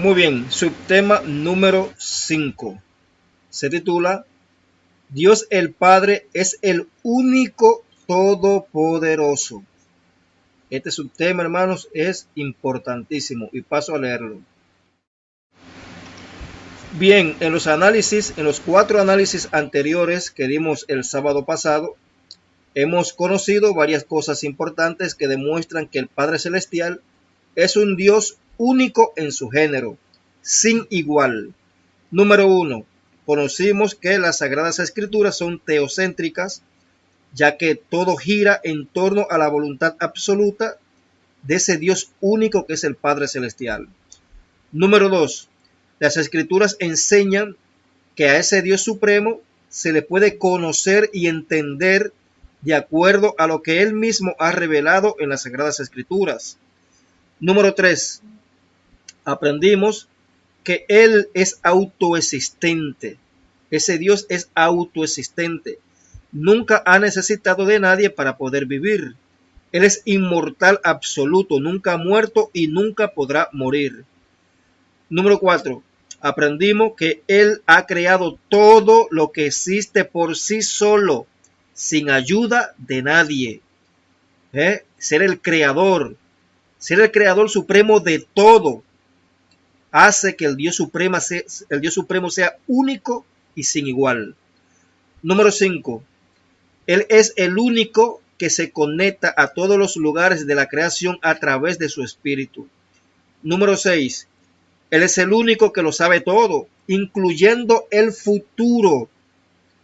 Muy bien, subtema número 5. Se titula Dios el Padre es el único todopoderoso. Este subtema, hermanos, es importantísimo y paso a leerlo. Bien, en los 4 análisis anteriores que dimos el sábado pasado, hemos conocido varias cosas importantes que demuestran que el Padre Celestial es un Dios único en su género, sin igual. Número 1. Conocimos que las Sagradas Escrituras son teocéntricas, ya que todo gira en torno a la voluntad absoluta de ese Dios único que es el Padre Celestial. Número 2. Las Escrituras enseñan que a ese Dios supremo se le puede conocer y entender de acuerdo a lo que Él mismo ha revelado en las Sagradas Escrituras. Número 3. Aprendimos que Él es autoexistente. Ese Dios es autoexistente. Nunca ha necesitado de nadie para poder vivir. Él es inmortal absoluto, nunca ha muerto y nunca podrá morir. Número 4. Aprendimos que Él ha creado todo lo que existe por sí solo, sin ayuda de nadie. Ser el creador supremo de todo, hace que el Dios supremo sea único y sin igual. Número 5. Él es el único que se conecta a todos los lugares de la creación a través de su espíritu. Número 6. Él es el único que lo sabe todo, incluyendo el futuro.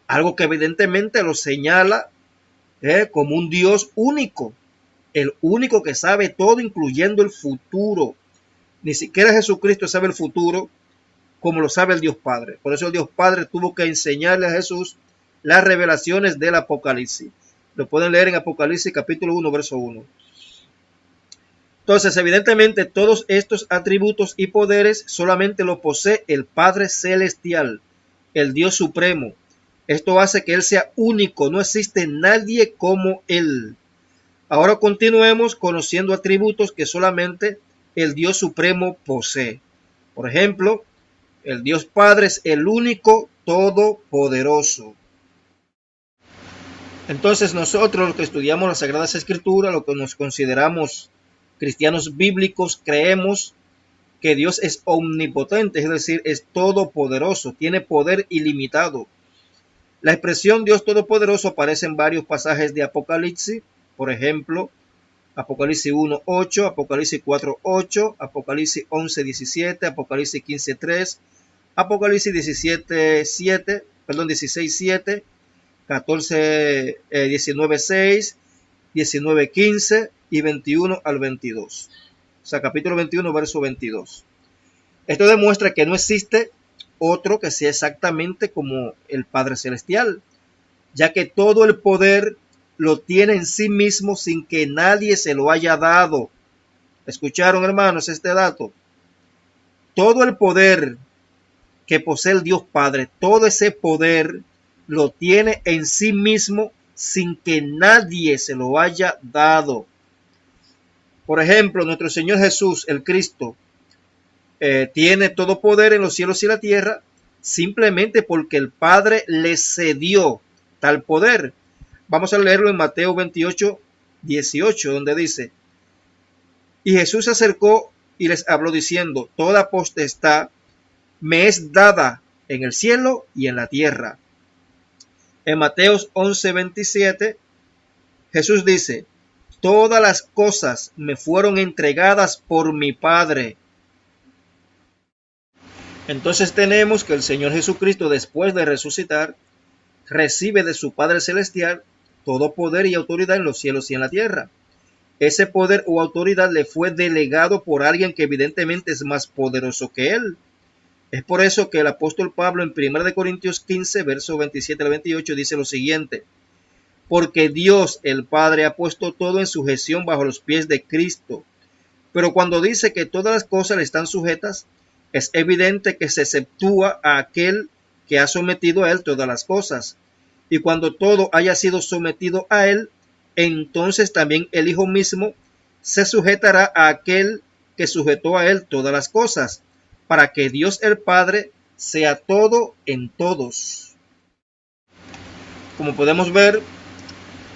Algo que evidentemente lo señala como un Dios único. El único que sabe todo, incluyendo el futuro. Ni siquiera Jesucristo sabe el futuro como lo sabe el Dios Padre. Por eso el Dios Padre tuvo que enseñarle a Jesús las revelaciones del Apocalipsis. Lo pueden leer en Apocalipsis capítulo 1, verso 1. Entonces, evidentemente, todos estos atributos y poderes solamente lo posee el Padre Celestial, el Dios Supremo. Esto hace que Él sea único, no existe nadie como Él. Ahora continuemos conociendo atributos que solamente el Dios Supremo posee. Por ejemplo, el Dios Padre es el único todopoderoso. Entonces nosotros los que estudiamos las Sagradas Escrituras, lo que nos consideramos cristianos bíblicos, creemos que Dios es omnipotente, es decir, es todopoderoso, tiene poder ilimitado. La expresión Dios todopoderoso aparece en varios pasajes de Apocalipsis, por ejemplo, Apocalipsis 1:8, Apocalipsis 4:8, Apocalipsis 11:17, Apocalipsis 15:3, Apocalipsis 16:7, 14, 19:6, 19:15 y 21 al 22. O sea, capítulo 21, verso 22. Esto demuestra que no existe otro que sea exactamente como el Padre Celestial, ya que todo el poder lo tiene en sí mismo sin que nadie se lo haya dado. ¿Escucharon, hermanos, este dato? Todo el poder que posee el Dios Padre, todo ese poder lo tiene en sí mismo sin que nadie se lo haya dado. Por ejemplo, nuestro Señor Jesús, el Cristo, tiene todo poder en los cielos y la tierra simplemente porque el Padre le cedió tal poder. Vamos a leerlo en Mateo 28:18, donde dice: Y Jesús se acercó y les habló diciendo: Toda potestad me es dada en el cielo y en la tierra. En Mateo 11:27, Jesús dice: Todas las cosas me fueron entregadas por mi Padre. Entonces tenemos que el Señor Jesucristo, después de resucitar, recibe de su Padre Celestial todo poder y autoridad en los cielos y en la tierra. Ese poder o autoridad le fue delegado por alguien que evidentemente es más poderoso que él. Es por eso que el apóstol Pablo en 1 Corintios 15, versos 27 al 28 dice lo siguiente: Porque Dios el Padre ha puesto todo en sujeción bajo los pies de Cristo. Pero cuando dice que todas las cosas le están sujetas, es evidente que se exceptúa a aquel que ha sometido a él todas las cosas. Y cuando todo haya sido sometido a él, entonces también el Hijo mismo se sujetará a aquel que sujetó a él todas las cosas, para que Dios el Padre sea todo en todos. Como podemos ver,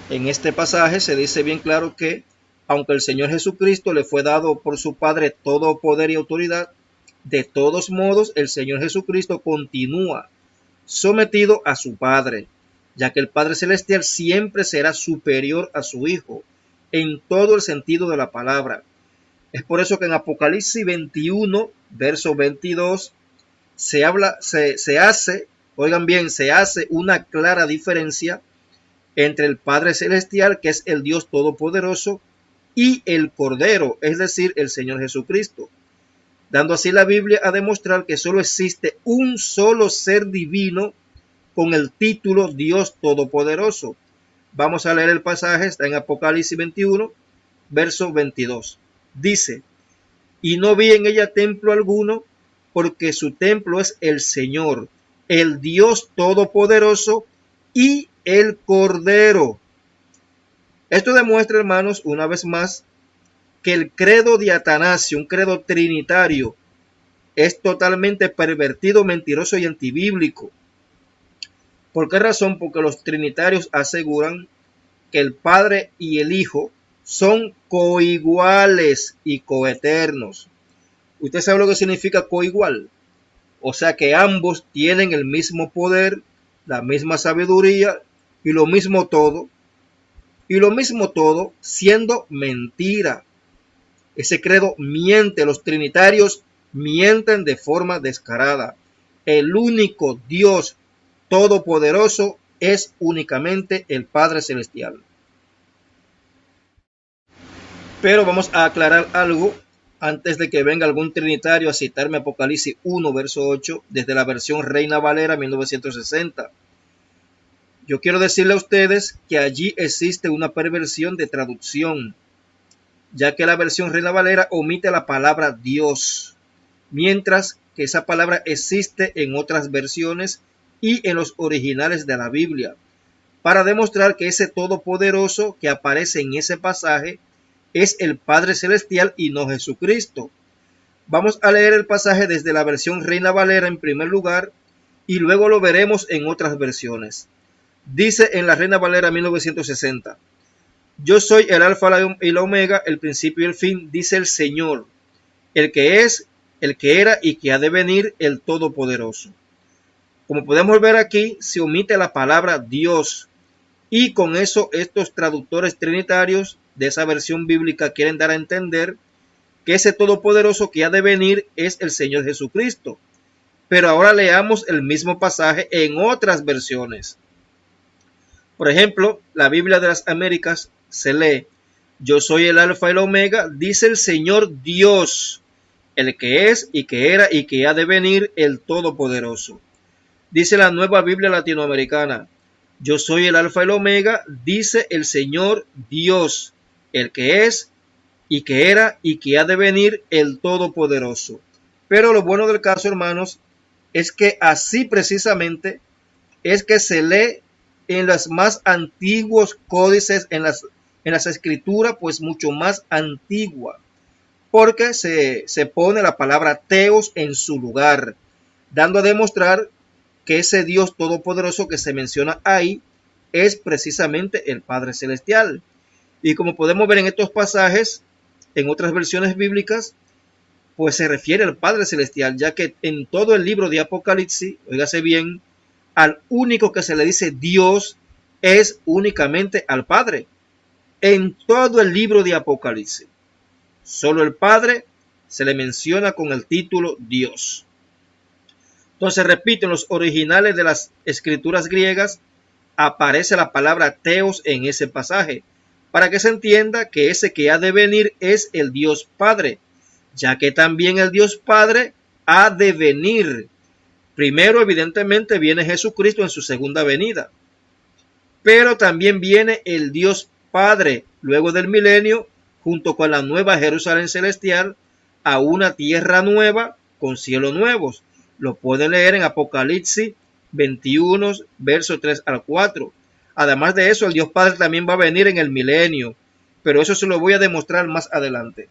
en este pasaje se dice bien claro que, aunque el Señor Jesucristo le fue dado por su Padre todo poder y autoridad, de todos modos el Señor Jesucristo continúa sometido a su Padre, ya que el Padre Celestial siempre será superior a su Hijo, en todo el sentido de la palabra. Es por eso que en Apocalipsis 21, verso 22, se hace una clara diferencia entre el Padre Celestial, que es el Dios Todopoderoso, y el Cordero, es decir, el Señor Jesucristo, dando así la Biblia a demostrar que solo existe un solo ser divino con el título Dios Todopoderoso. Vamos a leer el pasaje, está en Apocalipsis 21, verso 22. Dice: y no vi en ella templo alguno, porque su templo es el Señor, el Dios Todopoderoso y el Cordero. Esto demuestra, hermanos, una vez más, que el credo de Atanasio, un credo trinitario, es totalmente pervertido, mentiroso y antibíblico. ¿Por qué razón? Porque los trinitarios aseguran que el Padre y el Hijo son coiguales y coeternos. ¿Usted sabe lo que significa coigual? O sea que ambos tienen el mismo poder, la misma sabiduría y lo mismo todo. Y lo mismo todo siendo mentira. Ese credo miente, los trinitarios mienten de forma descarada. El único Dios todopoderoso es únicamente el Padre Celestial. Pero vamos a aclarar algo antes de que venga algún trinitario a citarme Apocalipsis 1, verso 8, desde la versión Reina Valera 1960. Yo quiero decirle a ustedes que allí existe una perversión de traducción, ya que la versión Reina Valera omite la palabra Dios, mientras que esa palabra existe en otras versiones y en los originales de la Biblia, para demostrar que ese todopoderoso que aparece en ese pasaje es el Padre Celestial y no Jesucristo. Vamos a leer el pasaje desde la versión Reina Valera en primer lugar y luego lo veremos en otras versiones. Dice en la Reina Valera 1960: yo soy el alfa y la omega, el principio y el fin, dice el Señor, el que es, el que era y que ha de venir, el Todopoderoso. Como podemos ver aquí, se omite la palabra Dios, y con eso estos traductores trinitarios de esa versión bíblica quieren dar a entender que ese Todopoderoso que ha de venir es el Señor Jesucristo. Pero ahora leamos el mismo pasaje en otras versiones. Por ejemplo, la Biblia de las Américas se lee: yo soy el alfa y la omega, dice el Señor Dios, el que es y que era y que ha de venir, el Todopoderoso. Dice la Nueva Biblia Latinoamericana: yo soy el alfa y la omega, dice el Señor Dios, el que es y que era y que ha de venir, el Todopoderoso. Pero lo bueno del caso, hermanos, es que así precisamente es que se lee en los más antiguos códices, en las escrituras, pues mucho más antigua, porque se pone la palabra teos en su lugar, dando a demostrar que ese Dios todopoderoso que se menciona ahí es precisamente el Padre Celestial. Y como podemos ver en estos pasajes, en otras versiones bíblicas, pues se refiere al Padre Celestial, ya que en todo el libro de Apocalipsis, óigase bien, al único que se le dice Dios es únicamente al Padre. En todo el libro de Apocalipsis, solo el Padre se le menciona con el título Dios. Entonces, repito, en los originales de las escrituras griegas aparece la palabra teos en ese pasaje, para que se entienda que ese que ha de venir es el Dios Padre, ya que también el Dios Padre ha de venir. Primero, evidentemente, viene Jesucristo en su segunda venida, pero también viene el Dios Padre luego del milenio, junto con la nueva Jerusalén celestial, a una tierra nueva con cielos nuevos. Lo pueden leer en Apocalipsis 21, versos 3 al 4. Además de eso, el Dios Padre también va a venir en el milenio, pero eso se lo voy a demostrar más adelante.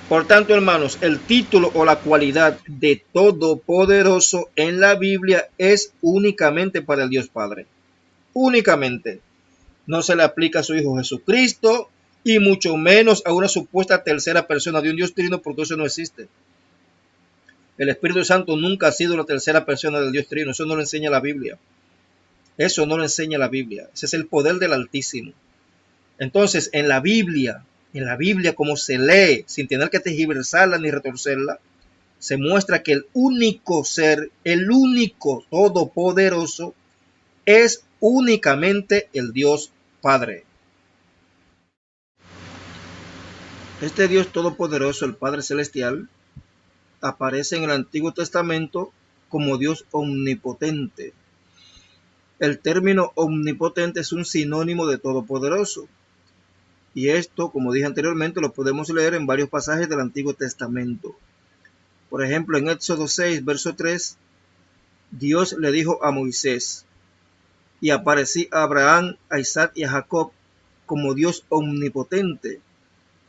Por tanto, hermanos, el título o la cualidad de todopoderoso en la Biblia es únicamente para el Dios Padre. Únicamente. No se le aplica a su Hijo Jesucristo y mucho menos a una supuesta tercera persona de un Dios trino, porque eso no existe. El Espíritu Santo nunca ha sido la tercera persona del Dios trino. Eso no lo enseña la Biblia. Eso no lo enseña la Biblia. Ese es el poder del Altísimo. Entonces, en la Biblia como se lee, sin tener que tergiversarla ni retorcerla, se muestra que el único ser, el único todopoderoso, es únicamente el Dios Padre. Este Dios todopoderoso, el Padre Celestial, aparece en el Antiguo Testamento como Dios omnipotente. El término omnipotente es un sinónimo de todopoderoso. Y esto, como dije anteriormente, lo podemos leer en varios pasajes del Antiguo Testamento. Por ejemplo, en Éxodo 6, verso 3, Dios le dijo a Moisés: y aparecí a Abraham, a Isaac y a Jacob como Dios omnipotente,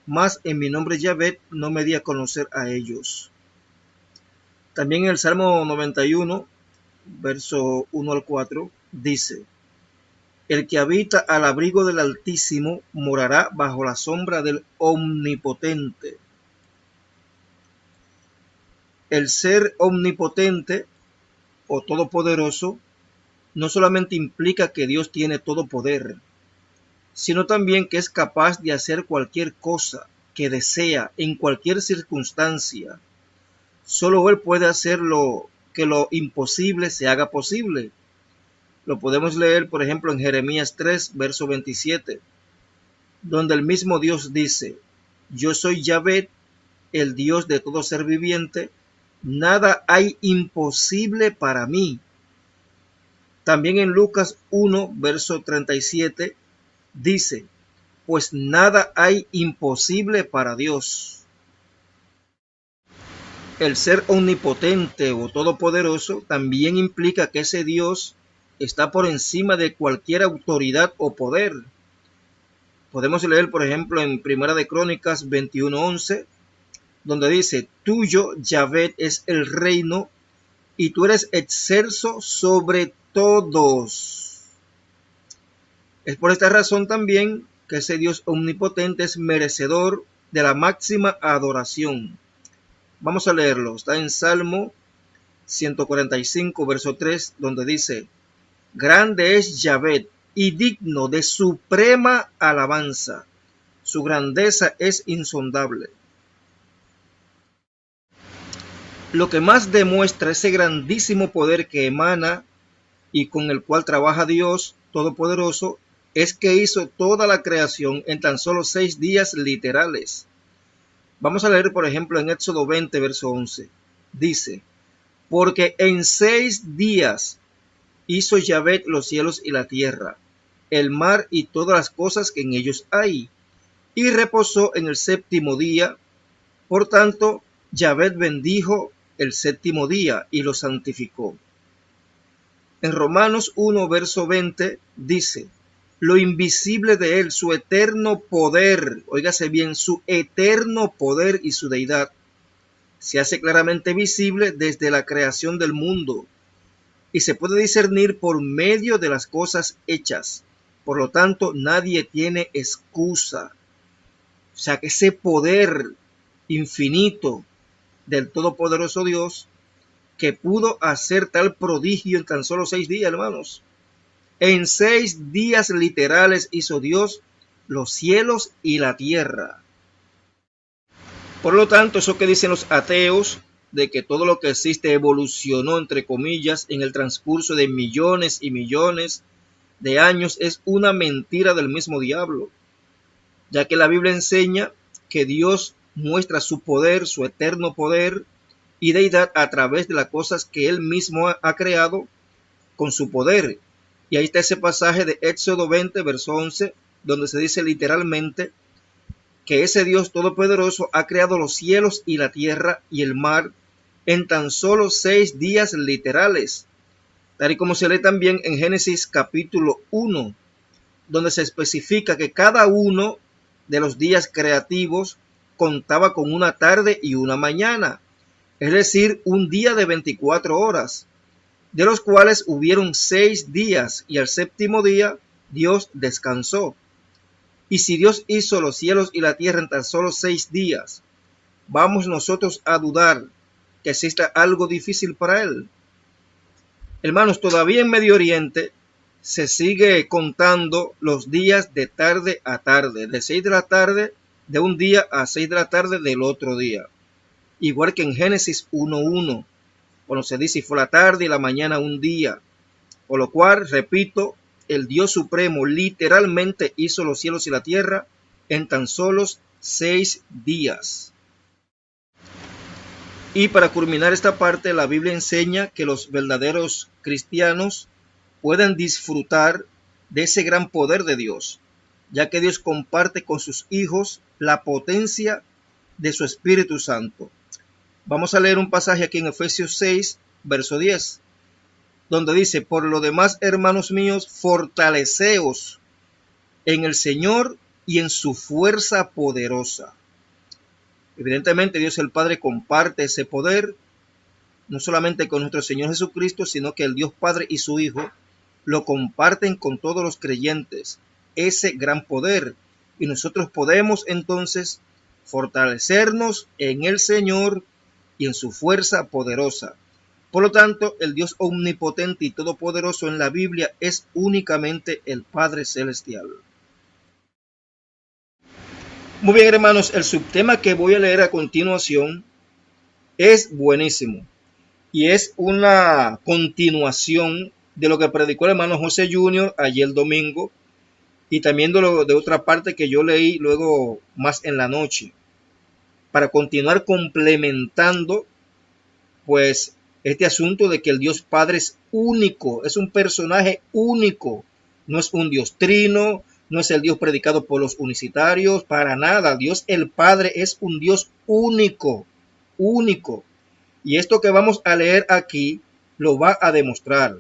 mas en mi nombre Yahvé no me di a conocer a ellos. También en el Salmo 91, verso 1 al 4, dice: el que habita al abrigo del Altísimo morará bajo la sombra del Omnipotente. El ser omnipotente o todopoderoso no solamente implica que Dios tiene todo poder, sino también que es capaz de hacer cualquier cosa que desea en cualquier circunstancia. Solo Él puede hacer que lo imposible se haga posible. Lo podemos leer, por ejemplo, en Jeremías 3, verso 27, donde el mismo Dios dice: yo soy Yahvé, el Dios de todo ser viviente, nada hay imposible para mí. También en Lucas 1, verso 37, dice: pues nada hay imposible para Dios. El ser omnipotente o todopoderoso también implica que ese Dios está por encima de cualquier autoridad o poder. Podemos leer, por ejemplo, en Primera de Crónicas 21:11, donde dice: tuyo, Yahvé, es el reino, y tú eres excelso sobre todos. Es por esta razón también que ese Dios omnipotente es merecedor de la máxima adoración. Vamos a leerlo. Está en Salmo 145, verso 3, donde dice: grande es Yahvé y digno de suprema alabanza. Su grandeza es insondable. Lo que más demuestra ese grandísimo poder que emana y con el cual trabaja Dios Todopoderoso es que hizo toda la creación en tan solo 6 días literales. Vamos a leer, por ejemplo, en Éxodo 20, verso 11. Dice: porque en 6 días hizo Yahvé los cielos y la tierra, el mar y todas las cosas que en ellos hay, y reposó en el séptimo día. Por tanto, Yahvé bendijo el séptimo día y lo santificó. En Romanos 1, verso 20, dice: lo invisible de él, su eterno poder, óigase bien, su eterno poder y su deidad, se hace claramente visible desde la creación del mundo, y se puede discernir por medio de las cosas hechas. Por lo tanto, nadie tiene excusa. O sea que ese poder infinito del todopoderoso Dios, que pudo hacer tal prodigio en tan solo 6 días, hermanos. En 6 días literales hizo Dios los cielos y la tierra. Por lo tanto, eso que dicen los ateos, de que todo lo que existe evolucionó, entre comillas, en el transcurso de millones y millones de años, es una mentira del mismo diablo, ya que la Biblia enseña que Dios muestra su poder, su eterno poder y deidad a través de las cosas que Él mismo ha creado con su poder. Y ahí está ese pasaje de Éxodo 20, verso 11, donde se dice literalmente que ese Dios todopoderoso ha creado los cielos y la tierra y el mar en tan solo 6 días literales, tal y como se lee también en Génesis capítulo 1, donde se especifica que cada uno de los días creativos contaba con una tarde y una mañana, es decir, un día de 24 horas, de los cuales hubieron 6 días, y al séptimo día Dios descansó. Y si Dios hizo los cielos y la tierra en tan solo 6 días, ¿vamos nosotros a dudar que exista algo difícil para Él? Hermanos, todavía en Medio Oriente se sigue contando los días de tarde a tarde, de 6 de la tarde de un día a 6 de la tarde del otro día. Igual que en Génesis 1:1, cuando se dice fue la tarde y la mañana un día. Por lo cual, repito, el Dios Supremo literalmente hizo los cielos y la tierra en tan solos 6 días. Y para culminar esta parte, la Biblia enseña que los verdaderos cristianos pueden disfrutar de ese gran poder de Dios, ya que Dios comparte con sus hijos la potencia de su Espíritu Santo. Vamos a leer un pasaje aquí en Efesios 6, verso 10, donde dice: por lo demás, hermanos míos, fortaleceos en el Señor y en su fuerza poderosa. Evidentemente, Dios el Padre comparte ese poder, no solamente con nuestro Señor Jesucristo, sino que el Dios Padre y su Hijo lo comparten con todos los creyentes, ese gran poder. Y nosotros podemos entonces fortalecernos en el Señor y en su fuerza poderosa. Por lo tanto, el Dios omnipotente y todopoderoso en la Biblia es únicamente el Padre Celestial. Muy bien, hermanos, el subtema que voy a leer a continuación es buenísimo y es una continuación de lo que predicó el hermano José Jr. ayer domingo, y también de otra parte que yo leí luego más en la noche, para continuar complementando pues este asunto de que el Dios Padre es único, es un personaje único, no es un Dios trino, no es el Dios predicado por los unicitarios, para nada. Dios el Padre es un Dios único, único. Y esto que vamos a leer aquí lo va a demostrar.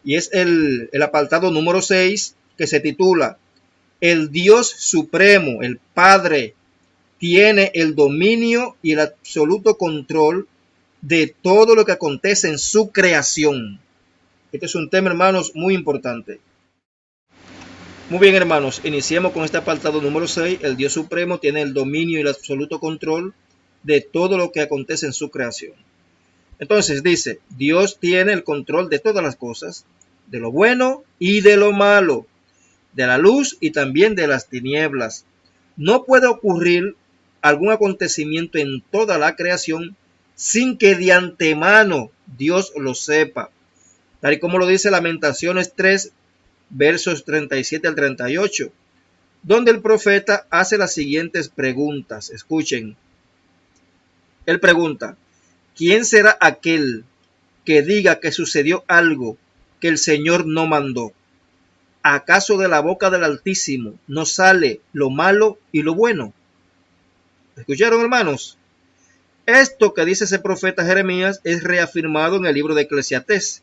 Y es el apartado número 6, que se titula: el Dios Supremo, el Padre, tiene el dominio y el absoluto control de todo lo que acontece en su creación. Este es un tema, hermanos, muy importante. Muy bien, hermanos, iniciemos con este apartado número 6. El Dios Supremo tiene el dominio y el absoluto control de todo lo que acontece en su creación. Entonces dice: Dios tiene el control de todas las cosas, de lo bueno y de lo malo, de la luz y también de las tinieblas. No puede ocurrir algún acontecimiento en toda la creación sin que de antemano Dios lo sepa, tal y como lo dice Lamentaciones 3, versos 37 al 38, donde el profeta hace las siguientes preguntas. Escuchen. Él pregunta: ¿quién será aquel que diga que sucedió algo que el Señor no mandó? ¿Acaso de la boca del Altísimo no sale lo malo y lo bueno? ¿Escucharon, hermanos? Esto que dice ese profeta Jeremías es reafirmado en el libro de Eclesiastés,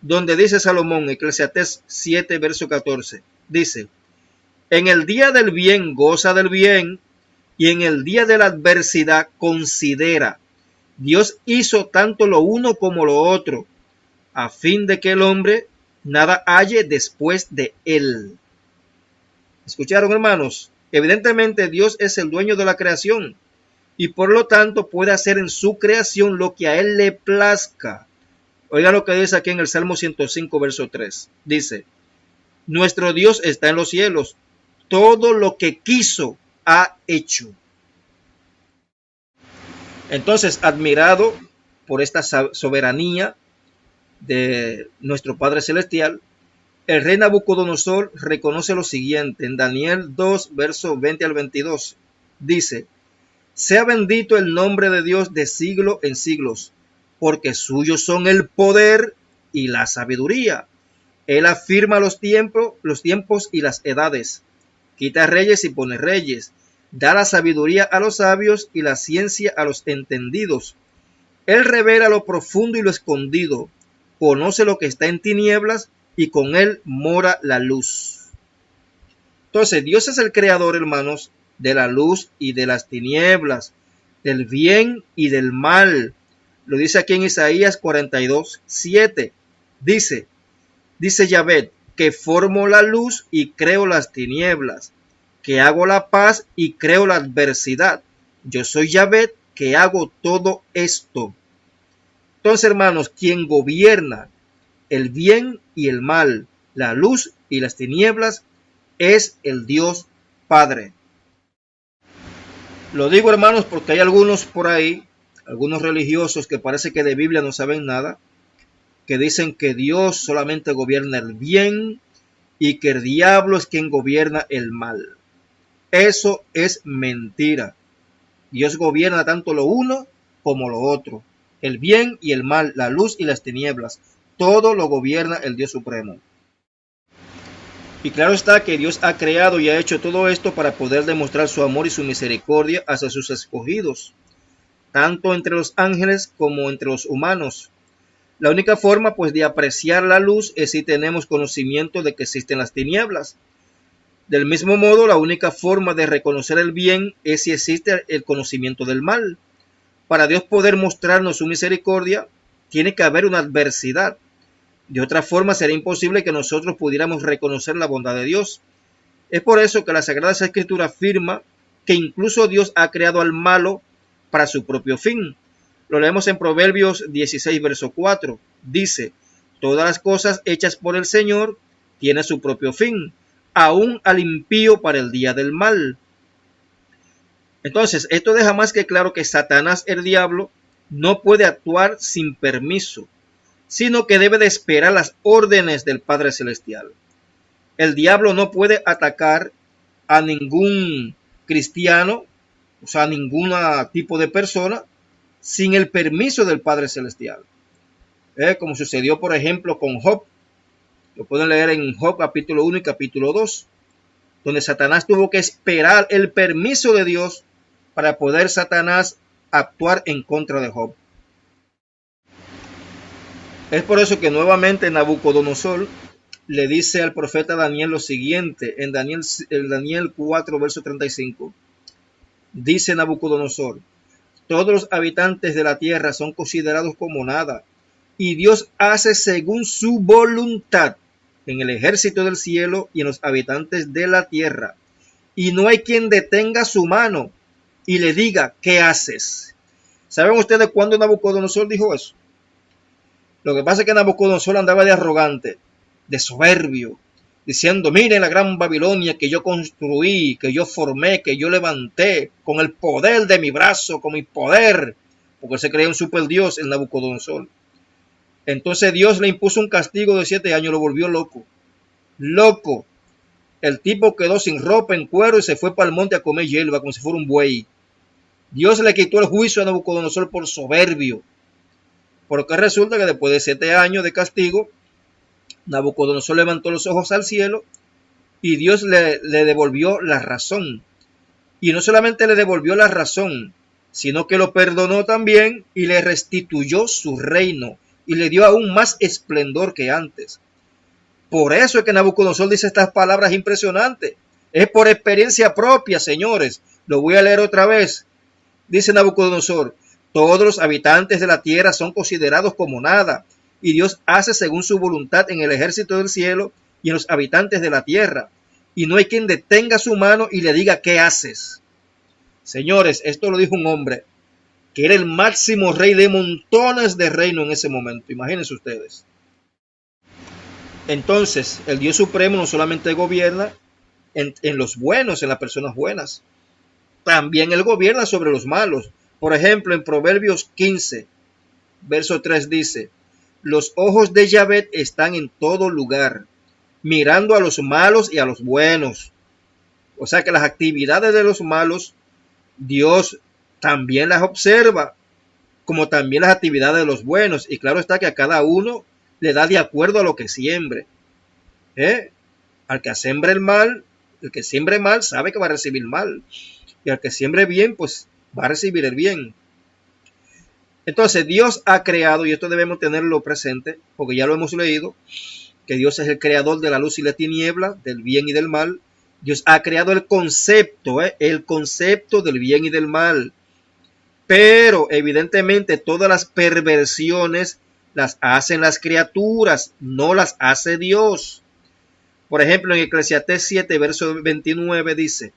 donde dice Salomón, Eclesiastés 7, verso 14, dice: en el día del bien goza del bien, y en el día de la adversidad considera. Dios hizo tanto lo uno como lo otro, a fin de que el hombre nada halle después de él. ¿Escucharon, hermanos? Evidentemente Dios es el dueño de la creación y por lo tanto puede hacer en su creación lo que a él le plazca. Oigan lo que dice aquí en el Salmo 105, verso 3. Dice: nuestro Dios está en los cielos, todo lo que quiso ha hecho. Entonces, admirado por esta soberanía de nuestro Padre Celestial, el rey Nabucodonosor reconoce lo siguiente en Daniel 2, verso 20 al 22. Dice: sea bendito el nombre de Dios de siglo en siglos, porque suyos son el poder y la sabiduría. Él afirma los tiempos y las edades, quita reyes y pone reyes, da la sabiduría a los sabios y la ciencia a los entendidos. Él revela lo profundo y lo escondido, conoce lo que está en tinieblas y con él mora la luz. Entonces, Dios es el creador, hermanos, de la luz y de las tinieblas, del bien y del mal. Lo dice aquí en Isaías 42:7. Dice Yahvé, que formo la luz y creo las tinieblas, que hago la paz y creo la adversidad. Yo soy Yahvé, que hago todo esto. Entonces, hermanos, quien gobierna el bien y el mal, la luz y las tinieblas, es el Dios Padre. Lo digo, hermanos, porque hay algunos por ahí, algunos religiosos que parece que de Biblia no saben nada, que dicen que Dios solamente gobierna el bien y que el diablo es quien gobierna el mal. Eso es mentira. Dios gobierna tanto lo uno como lo otro, el bien y el mal, la luz y las tinieblas. Todo lo gobierna el Dios Supremo. Y claro está que Dios ha creado y ha hecho todo esto para poder demostrar su amor y su misericordia hacia sus escogidos, tanto entre los ángeles como entre los humanos. La única forma, pues, de apreciar la luz es si tenemos conocimiento de que existen las tinieblas. Del mismo modo, la única forma de reconocer el bien es si existe el conocimiento del mal. Para Dios poder mostrarnos su misericordia, tiene que haber una adversidad. De otra forma, sería imposible que nosotros pudiéramos reconocer la bondad de Dios. Es por eso que la Sagrada Escritura afirma que incluso Dios ha creado al malo para su propio fin. Lo leemos en Proverbios 16, verso 4. Dice, todas las cosas hechas por el Señor tienen su propio fin, aún al impío para el día del mal. Entonces, esto deja más que claro que Satanás, el diablo, no puede actuar sin permiso, sino que debe de esperar las órdenes del Padre Celestial. El diablo no puede atacar a ningún cristiano, o sea, a ningún tipo de persona, sin el permiso del Padre Celestial. Como sucedió, por ejemplo, con Job. Lo pueden leer en Job capítulo 1 y capítulo 2, donde Satanás tuvo que esperar el permiso de Dios para poder Satanás actuar en contra de Job. Es por eso que nuevamente Nabucodonosor le dice al profeta Daniel lo siguiente, en Daniel 4, verso 35. Dice Nabucodonosor, todos los habitantes de la tierra son considerados como nada, y Dios hace según su voluntad en el ejército del cielo y en los habitantes de la tierra. Y no hay quien detenga su mano y le diga, ¿qué haces? ¿Saben ustedes cuándo Nabucodonosor dijo eso? Lo que pasa es que Nabucodonosor andaba de arrogante, de soberbio, diciendo, miren la gran Babilonia que yo construí, que yo formé, que yo levanté con el poder de mi brazo, con mi poder, porque él se creía un superdios, el Nabucodonosor. Entonces Dios le impuso un castigo de 7 años, lo volvió loco. Loco. El tipo quedó sin ropa, en cuero, y se fue para el monte a comer hierba como si fuera un buey. Dios le quitó el juicio a Nabucodonosor por soberbio. Porque resulta que después de 7 años de castigo, Nabucodonosor levantó los ojos al cielo y Dios le devolvió la razón. Y no solamente le devolvió la razón, sino que lo perdonó también y le restituyó su reino y le dio aún más esplendor que antes. Por eso es que Nabucodonosor dice estas palabras impresionantes. Es por experiencia propia, señores. Lo voy a leer otra vez. Dice Nabucodonosor, todos los habitantes de la tierra son considerados como nada, y Dios hace según su voluntad en el ejército del cielo y en los habitantes de la tierra, y no hay quien detenga su mano y le diga, ¿qué haces? Señores, esto lo dijo un hombre que era el máximo rey de montones de reino en ese momento. Imagínense ustedes. Entonces, el Dios Supremo no solamente gobierna en los buenos, en las personas buenas, también Él gobierna sobre los malos. Por ejemplo, en Proverbios 15, verso 3 dice, los ojos de Yahvé están en todo lugar, mirando a los malos y a los buenos. O sea que las actividades de los malos, Dios también las observa, como también las actividades de los buenos. Y claro está que a cada uno le da de acuerdo a lo que siembre. Al que siembre el mal, el que siembre mal sabe que va a recibir mal. Y al que siembre bien, pues va a recibir el bien. Entonces Dios ha creado, y esto debemos tenerlo presente, porque ya lo hemos leído, que Dios es el creador de la luz y la tiniebla, del bien y del mal, Dios ha creado el concepto del bien y del mal. Pero evidentemente todas las perversiones las hacen las criaturas, no las hace Dios. Por ejemplo, en Eclesiastés 7, verso 29 dice: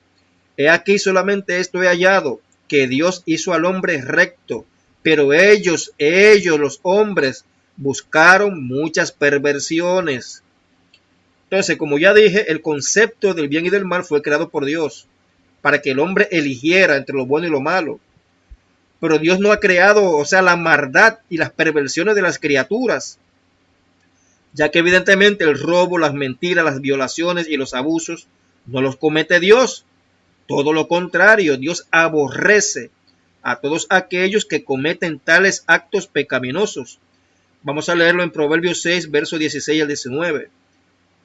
He aquí solamente esto he hallado, que Dios hizo al hombre recto, pero ellos, los hombres, buscaron muchas perversiones. Entonces, como ya dije, el concepto del bien y del mal fue creado por Dios, para que el hombre eligiera entre lo bueno y lo malo. Pero Dios no ha creado, la maldad y las perversiones de las criaturas, ya que evidentemente el robo, las mentiras, las violaciones y los abusos no los comete Dios. Todo lo contrario, Dios aborrece a todos aquellos que cometen tales actos pecaminosos. Vamos a leerlo en Proverbios 6, versos 16 al 19.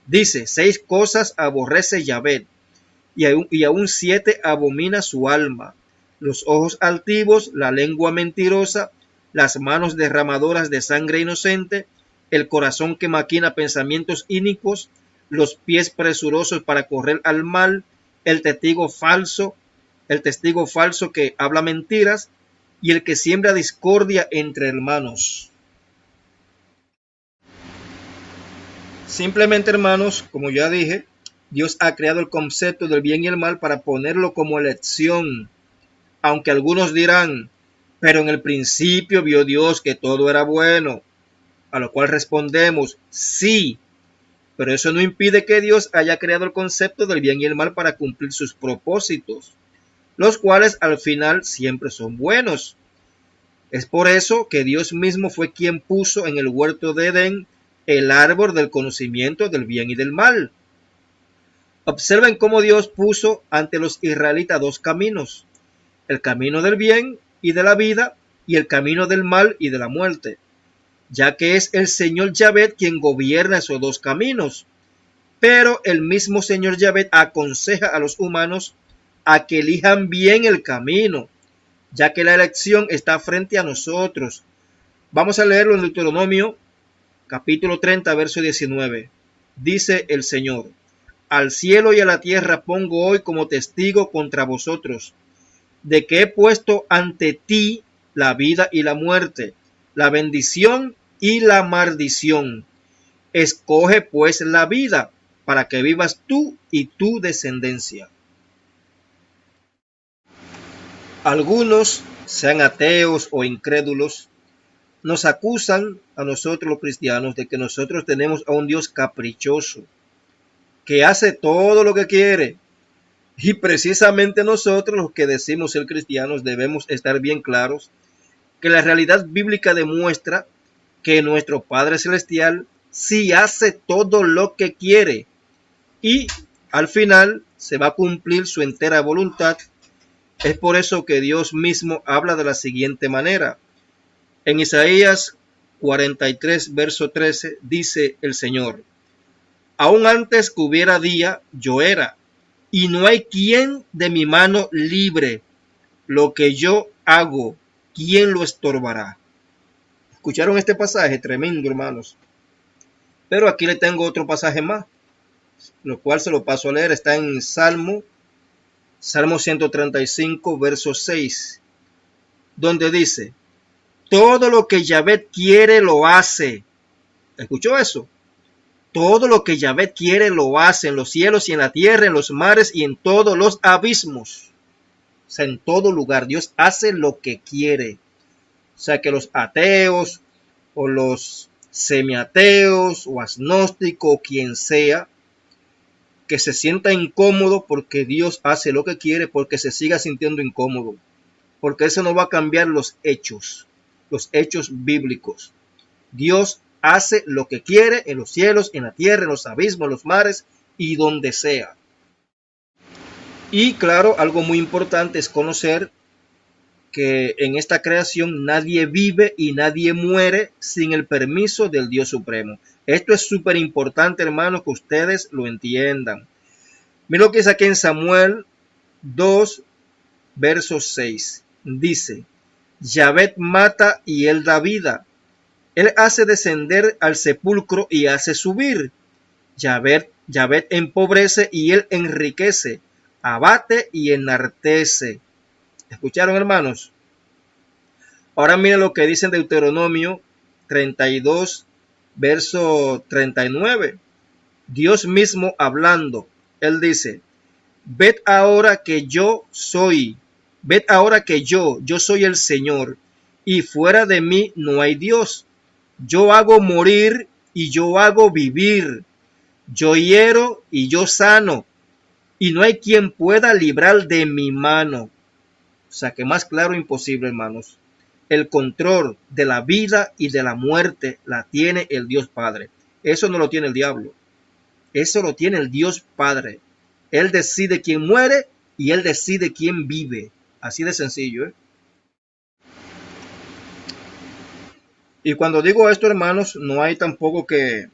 Dice: 6 cosas aborrece Yahvé, y aún 7 abomina su alma: los ojos altivos, la lengua mentirosa, las manos derramadoras de sangre inocente, el corazón que maquina pensamientos inicuos, los pies presurosos para correr al mal, el testigo falso que habla mentiras, y el que siembra discordia entre hermanos. Simplemente, hermanos, como ya dije, Dios ha creado el concepto del bien y el mal para ponerlo como elección. Aunque algunos dirán: pero en el principio vio Dios que todo era bueno. A lo cual respondemos: sí, pero eso no impide que Dios haya creado el concepto del bien y el mal para cumplir sus propósitos, los cuales al final siempre son buenos. Es por eso que Dios mismo fue quien puso en el huerto de Edén el árbol del conocimiento del bien y del mal. Observen cómo Dios puso ante los israelitas 2 caminos: el camino del bien y de la vida, y el camino del mal y de la muerte, ya que es el Señor Yahvé quien gobierna esos 2 caminos. Pero el mismo Señor Yahvé aconseja a los humanos a que elijan bien el camino, ya que la elección está frente a nosotros. Vamos a leerlo en Deuteronomio capítulo 30, verso 19. Dice el Señor: Al cielo y a la tierra pongo hoy como testigo contra vosotros, de que he puesto ante ti la vida y la muerte, la bendición y la maldición. Escoge pues la vida, para que vivas tú y tu descendencia. Algunos, sean ateos o incrédulos, nos acusan a nosotros los cristianos de que nosotros tenemos a un Dios caprichoso, que hace todo lo que quiere. Y precisamente nosotros, los que decimos ser cristianos, debemos estar bien claros que la realidad bíblica demuestra que nuestro Padre Celestial sí hace todo lo que quiere, y al final se va a cumplir su entera voluntad. Es por eso que Dios mismo habla de la siguiente manera. En Isaías 43, verso 13, dice el Señor: Aún antes que hubiera día, yo era, y no hay quien de mi mano libre. Lo que yo hago, ¿quién lo estorbará? ¿Escucharon este pasaje? Tremendo, hermanos. Pero aquí le tengo otro pasaje más, lo cual se lo paso a leer. Está en Salmo 135, verso 6, donde dice: Todo lo que Yahvé quiere lo hace. ¿Escuchó eso? Todo lo que Yahvé quiere lo hace, en los cielos y en la tierra, en los mares y en todos los abismos. O sea, en todo lugar Dios hace lo que quiere. O sea, que los ateos o los semiateos o agnósticos o quien sea, que se sienta incómodo porque Dios hace lo que quiere, porque se siga sintiendo incómodo, porque eso no va a cambiar los hechos bíblicos. Dios hace lo que quiere en los cielos, en la tierra, en los abismos, en los mares y donde sea. Y claro, algo muy importante es conocer que en esta creación nadie vive y nadie muere sin el permiso del Dios Supremo. Esto es súper importante, hermanos, que ustedes lo entiendan. Mira lo que dice aquí en Samuel 2, verso 6. Dice: Yahvé mata y él da vida. Él hace descender al sepulcro y hace subir. Yahvé Yahvé empobrece y él enriquece, abate y enartece. ¿Escucharon, hermanos? Ahora miren lo que dice en Deuteronomio 32, verso 39. Dios mismo hablando, él dice: ved ahora que yo soy el Señor, y fuera de mí no hay Dios. Yo hago morir y yo hago vivir. Yo hiero y yo sano, y no hay quien pueda librar de mi mano. O sea que más claro imposible, hermanos. El control de la vida y de la muerte la tiene el Dios Padre. Eso no lo tiene el diablo. Eso lo tiene el Dios Padre. Él decide quién muere y él decide quién vive. Así de sencillo, ¿eh? Y cuando digo esto, hermanos, no es tampoco que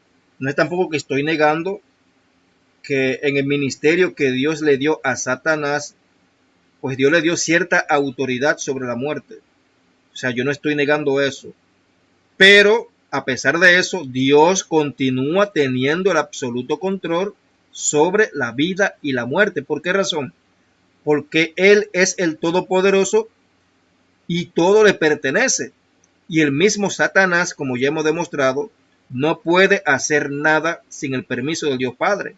estoy negando que en el ministerio que Dios le dio a Satanás, pues Dios le dio cierta autoridad sobre la muerte. O sea, yo no estoy negando eso. Pero a pesar de eso, Dios continúa teniendo el absoluto control sobre la vida y la muerte. ¿Por qué razón? Porque Él es el Todopoderoso y todo le pertenece. Y el mismo Satanás, como ya hemos demostrado, no puede hacer nada sin el permiso del Dios Padre.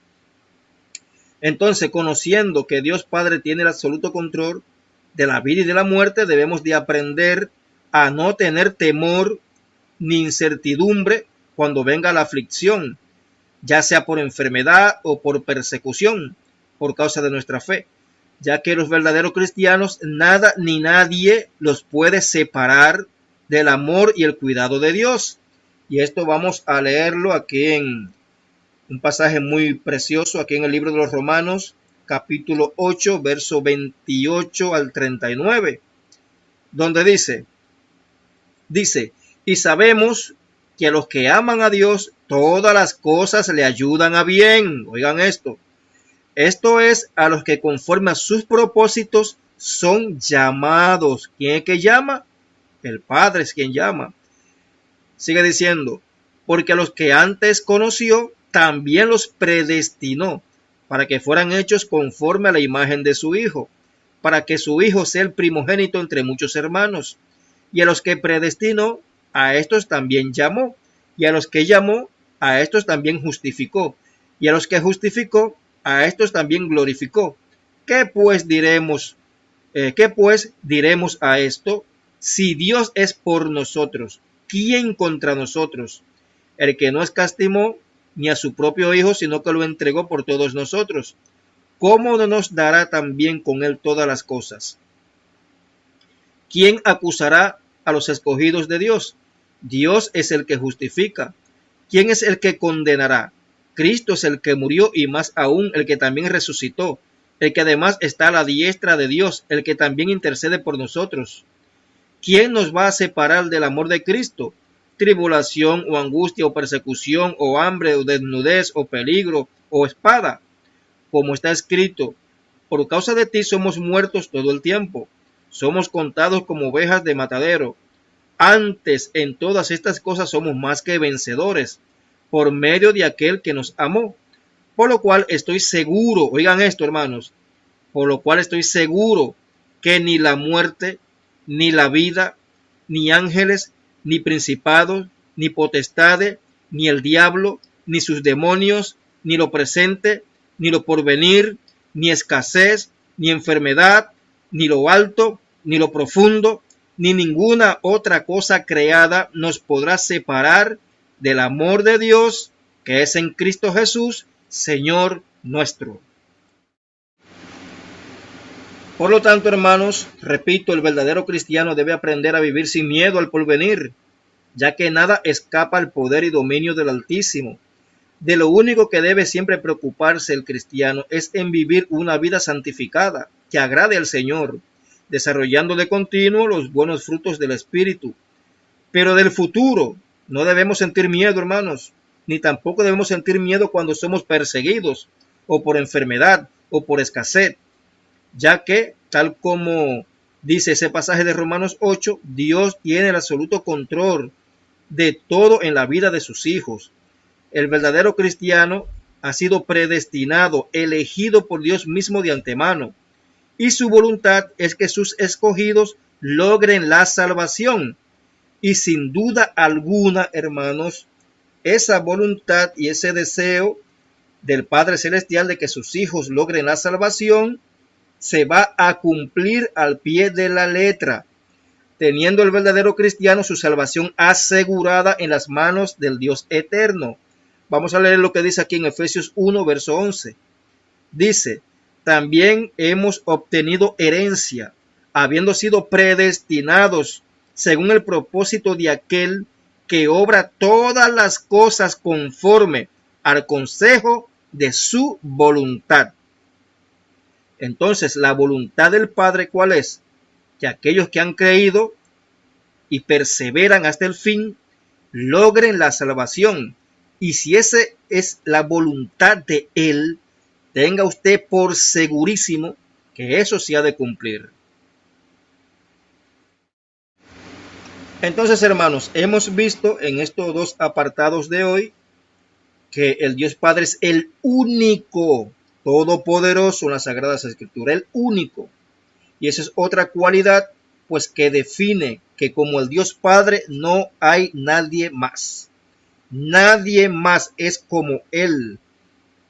Entonces, conociendo que Dios Padre tiene el absoluto control de la vida y de la muerte, debemos de aprender a no tener temor ni incertidumbre cuando venga la aflicción, ya sea por enfermedad o por persecución, por causa de nuestra fe, ya que los verdaderos cristianos, nada ni nadie los puede separar del amor y el cuidado de Dios. Y esto vamos a leerlo aquí en un pasaje muy precioso, aquí en el libro de los Romanos, capítulo 8, verso 28 al 39, donde dice, y sabemos que a los que aman a Dios, todas las cosas le ayudan a bien. Oigan esto. Esto es a los que conforme a sus propósitos son llamados. ¿Quién es que llama? El Padre es quien llama. Sigue diciendo, porque a los que antes conoció, también los predestinó para que fueran hechos conforme a la imagen de su Hijo, para que su Hijo sea el primogénito entre muchos hermanos. Y a los que predestinó, a estos también llamó, y a los que llamó, a estos también justificó, y a los que justificó, a estos también glorificó. ¿Qué pues diremos a esto? Si Dios es por nosotros, ¿quién contra nosotros? El que no escatimó ni a su propio Hijo, sino que lo entregó por todos nosotros, ¿cómo no nos dará también con él todas las cosas? ¿Quién acusará a los escogidos de Dios? Dios es el que justifica. ¿Quién es el que condenará? Cristo es el que murió y más aún el que también resucitó, el que además está a la diestra de Dios, el que también intercede por nosotros. ¿Quién nos va a separar del amor de Cristo? Tribulación o angustia o persecución o hambre o desnudez o peligro o espada. Como está escrito, por causa de ti somos muertos todo el tiempo. Somos contados como ovejas de matadero. Antes, en todas estas cosas somos más que vencedores, por medio de aquel que nos amó. Por lo cual estoy seguro, oigan esto, hermanos, por lo cual estoy seguro que ni la muerte, ni la vida, ni ángeles, ni principados, ni potestades, ni el diablo, ni sus demonios, ni lo presente, ni lo porvenir, ni escasez, ni enfermedad, ni lo alto, ni lo profundo, ni ninguna otra cosa creada nos podrá separar del amor de Dios que es en Cristo Jesús, Señor nuestro. Por lo tanto, hermanos, repito, el verdadero cristiano debe aprender a vivir sin miedo al porvenir, ya que nada escapa al poder y dominio del Altísimo. De lo único que debe siempre preocuparse el cristiano es en vivir una vida santificada, que agrade al Señor, desarrollando de continuo los buenos frutos del Espíritu. Pero del futuro no debemos sentir miedo, hermanos, ni tampoco debemos sentir miedo cuando somos perseguidos, o por enfermedad, o por escasez, ya que, tal como dice ese pasaje de Romanos 8, Dios tiene el absoluto control de todo en la vida de sus hijos. El verdadero cristiano ha sido predestinado, elegido por Dios mismo de antemano, y su voluntad es que sus escogidos logren la salvación. Y sin duda alguna, hermanos, esa voluntad y ese deseo del Padre Celestial de que sus hijos logren la salvación se va a cumplir al pie de la letra, teniendo el verdadero cristiano su salvación asegurada en las manos del Dios eterno. Vamos a leer lo que dice aquí en Efesios 1, verso 11. Dice: también hemos obtenido herencia, habiendo sido predestinados según el propósito de aquel que obra todas las cosas conforme al consejo de su voluntad. Entonces, la voluntad del Padre, ¿cuál es? Que aquellos que han creído y perseveran hasta el fin, logren la salvación. Y si esa es la voluntad de Él, tenga usted por segurísimo que eso se ha de cumplir. Entonces, hermanos, hemos visto en estos dos apartados de hoy que el Dios Padre es el único, todopoderoso en las Sagradas Escrituras, el único. Y esa es otra cualidad, pues, que define que como el Dios Padre no hay nadie más. Nadie más es como Él,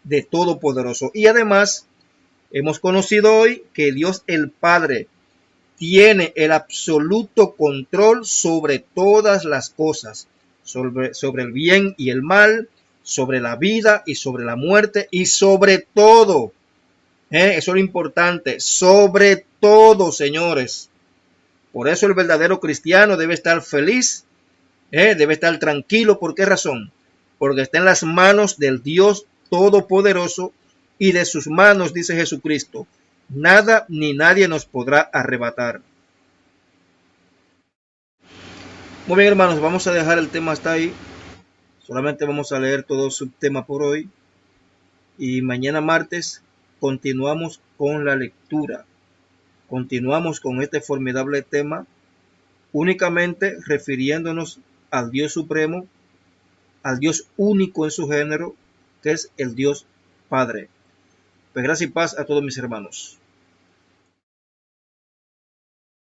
de todopoderoso. Y además, hemos conocido hoy que Dios el Padre tiene el absoluto control sobre todas las cosas, sobre el bien y el mal, sobre la vida y sobre la muerte, y sobre todo, eso es lo importante, sobre todo, señores. Por eso el verdadero cristiano debe estar feliz, debe estar tranquilo. ¿Por qué razón? Porque está en las manos del Dios Todopoderoso, y de sus manos, dice Jesucristo, nada ni nadie nos podrá arrebatar. Muy bien, hermanos, vamos a dejar el tema hasta ahí. Solamente vamos a leer todo el subtema por hoy. Y mañana martes continuamos con la lectura. Continuamos con este formidable tema, únicamente refiriéndonos al Dios Supremo, al Dios único en su género, que es el Dios Padre. Pues gracias y paz a todos mis hermanos.